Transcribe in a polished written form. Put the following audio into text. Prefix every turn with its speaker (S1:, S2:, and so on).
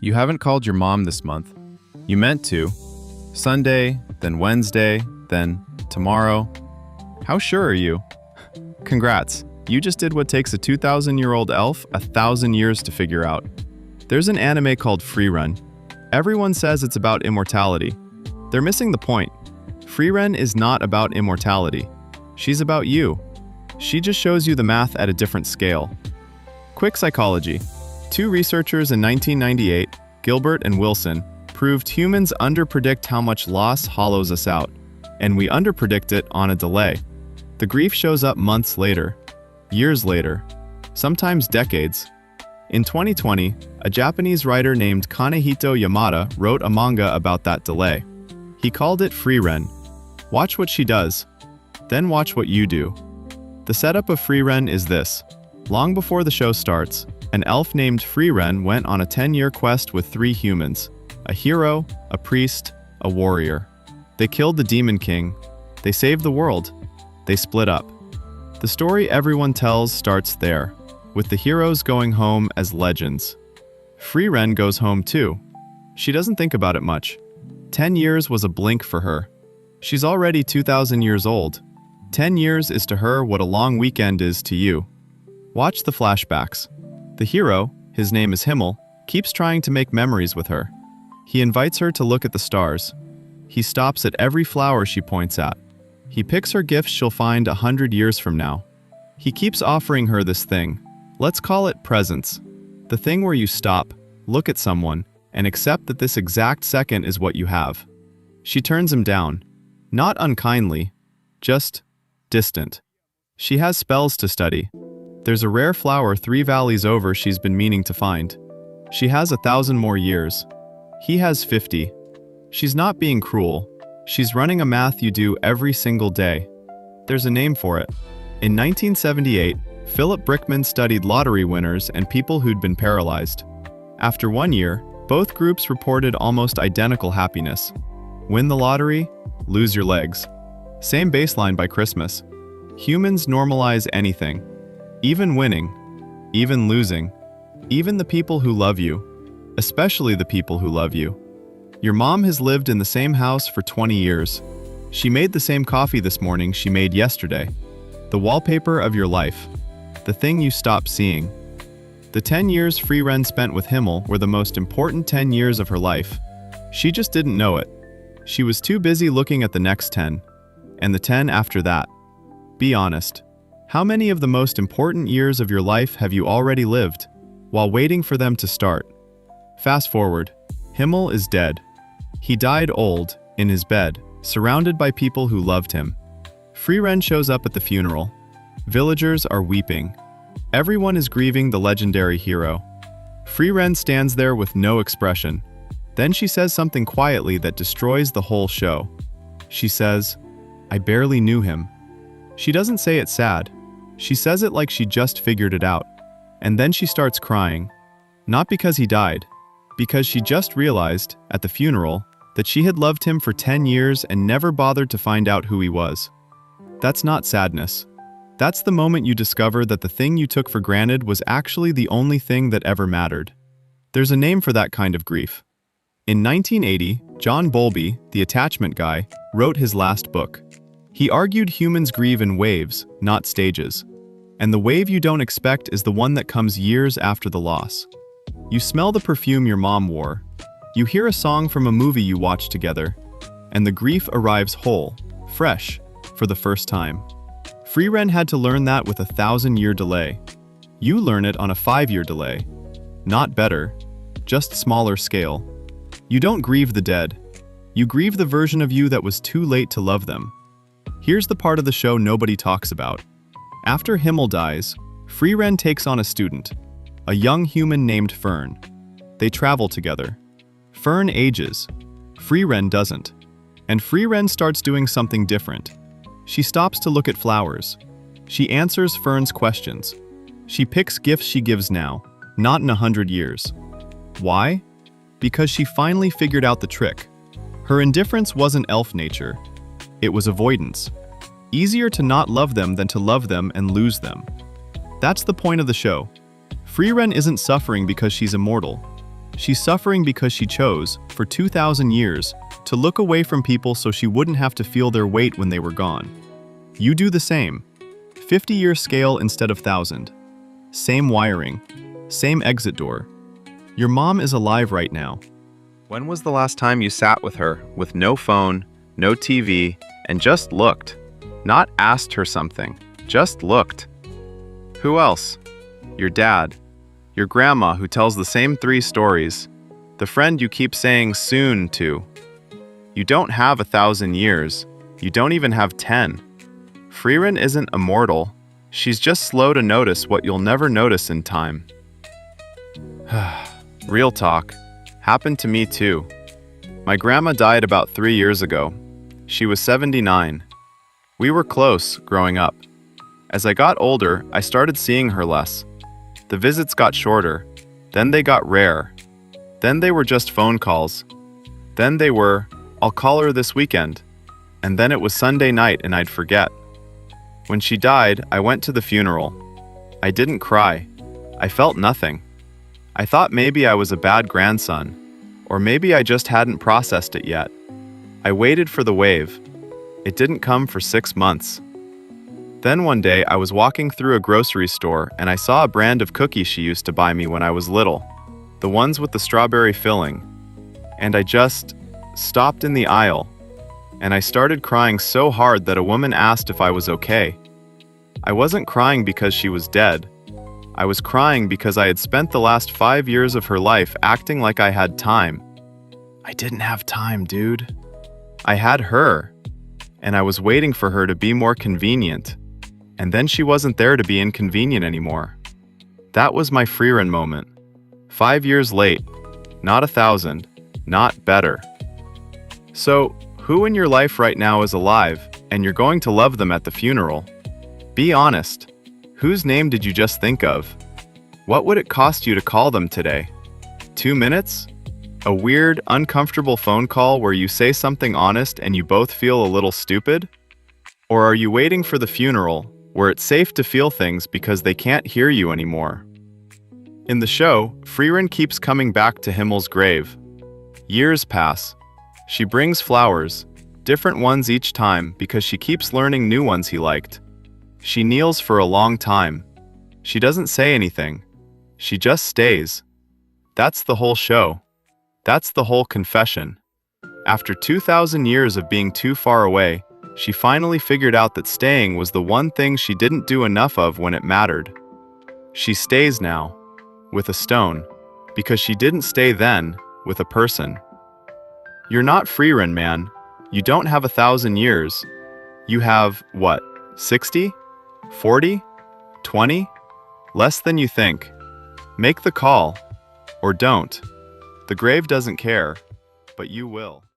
S1: You haven't called your mom this month. You meant to. Sunday, then Wednesday, then tomorrow. How sure are you? Congrats. You just did what takes a 2,000-year-old elf 1,000 years to figure out. There's an anime called Frieren. Everyone says it's about immortality. They're missing the point. Frieren is not about immortality. She's about you. She just shows you the math at a different scale. Quick psychology. Two researchers in 1998, Gilbert and Wilson, proved humans underpredict how much loss hollows us out, and we underpredict it on a delay. The grief shows up months later, years later, sometimes decades. In 2020, a Japanese writer named Kanehito Yamada wrote a manga about that delay. He called it Frieren. Watch what she does, then watch what you do. The setup of Frieren is this. Long before the show starts, an elf named Frieren went on a 10-year quest with 3 humans, a hero, a priest, a warrior. They killed the Demon King. They saved the world. They split up. The story everyone tells starts there, with the heroes going home as legends. Frieren goes home too. She doesn't think about it much. 10 years was a blink for her. She's already 2,000 years old. 10 years is to her what a long weekend is to you. Watch the flashbacks. The hero, his name is Himmel, keeps trying to make memories with her. He invites her to look at the stars. He stops at every flower she points at. He picks her gifts she'll find 100 years from now. He keeps offering her this thing. Let's call it presence. The thing where you stop, look at someone, and accept that this exact second is what you have. She turns him down. Not unkindly, just distant. She has spells to study. There's a rare flower 3 valleys over she's been meaning to find. She has 1,000 more years. He has 50. She's not being cruel. She's running a math you do every single day. There's a name for it. In 1978, Philip Brickman studied lottery winners and people who'd been paralyzed. After 1 year, both groups reported almost identical happiness. Win the lottery, lose your legs. Same baseline by Christmas. Humans normalize anything. Even winning, even losing, even the people who love you, especially the people who love you. Your mom has lived in the same house for 20 years. She made the same coffee this morning she made yesterday. The wallpaper of your life. The thing you stopped seeing. The 10 years Frieren spent with Himmel were the most important 10 years of her life. She just didn't know it. She was too busy looking at the next 10. And the 10 after that. Be honest. How many of the most important years of your life have you already lived, while waiting for them to start? Fast forward. Himmel is dead. He died old, in his bed, surrounded by people who loved him. Frieren shows up at the funeral. Villagers are weeping. Everyone is grieving the legendary hero. Frieren stands there with no expression. Then she says something quietly that destroys the whole show. She says, "I barely knew him." She doesn't say it sad. She says it like she just figured it out. And then she starts crying. Not because he died, because she just realized, at the funeral, that she had loved him for 10 years and never bothered to find out who he was. That's not sadness. That's the moment you discover that the thing you took for granted was actually the only thing that ever mattered. There's a name for that kind of grief. In 1980, John Bowlby, the attachment guy, wrote his last book. He argued humans grieve in waves, not stages. And the wave you don't expect is the one that comes years after the loss. You smell the perfume your mom wore. You hear a song from a movie you watched together. And the grief arrives whole, fresh, for the first time. Frieren had to learn that with a 1,000-year delay. You learn it on a 5-year delay. Not better, just smaller scale. You don't grieve the dead. You grieve the version of you that was too late to love them. Here's the part of the show nobody talks about. After Himmel dies, Frieren takes on a student, a young human named Fern. They travel together. Fern ages. Frieren doesn't. And Frieren starts doing something different. She stops to look at flowers. She answers Fern's questions. She picks gifts she gives now, not in 100 years. Why? Because she finally figured out the trick. Her indifference wasn't elf nature. It was avoidance. Easier to not love them than to love them and lose them. That's the point of the show. Frieren isn't suffering because she's immortal. She's suffering because she chose, for 2,000 years, to look away from people so she wouldn't have to feel their weight when they were gone. You do the same. 50-year scale instead of 1,000. Same wiring. Same exit door. Your mom is alive right now.
S2: When was the last time you sat with her, with no phone, no TV, and just looked? Not asked her something, just looked. Who else? Your dad. Your grandma who tells the same 3 stories. The friend you keep saying soon to. You don't have 1,000 years. You don't even have 10. Frieren isn't immortal. She's just slow to notice what you'll never notice in time. Real talk. Happened to me too. My grandma died about 3 years ago. She was 79. We were close growing up. As I got older, I started seeing her less. The visits got shorter. Then they got rare. Then they were just phone calls. Then they were, I'll call her this weekend. And then it was Sunday night and I'd forget. When she died, I went to the funeral. I didn't cry. I felt nothing. I thought maybe I was a bad grandson, or maybe I just hadn't processed it yet. I waited for the wave. It didn't come for 6 months. Then one day I was walking through a grocery store and I saw a brand of cookies she used to buy me when I was little, the ones with the strawberry filling. And I just stopped in the aisle, and I started crying so hard that a woman asked if I was okay. I wasn't crying because she was dead. I was crying because I had spent the last 5 years of her life acting like I had time. I didn't have time, dude. I had her, and I was waiting for her to be more convenient. And then she wasn't there to be inconvenient anymore. That was my Frieren moment. 5 years late, not 1,000, not better. So, who in your life right now is alive, and you're going to love them at the funeral? Be honest. Whose name did you just think of? What would it cost you to call them today? 2 minutes? A weird, uncomfortable phone call where you say something honest and you both feel a little stupid? Or are you waiting for the funeral, where it's safe to feel things because they can't hear you anymore? In the show, Frieren keeps coming back to Himmel's grave. Years pass. She brings flowers, different ones each time because she keeps learning new ones he liked. She kneels for a long time. She doesn't say anything. She just stays. That's the whole show. That's the whole confession. After 2,000 years of being too far away, she finally figured out that staying was the one thing she didn't do enough of when it mattered. She stays now, with a stone, because she didn't stay then, with a person. You're not Frieren, man. You don't have 1,000 years. You have, what, 60? 40? 20? Less than you think. Make the call. Or don't. The grave doesn't care, but you will.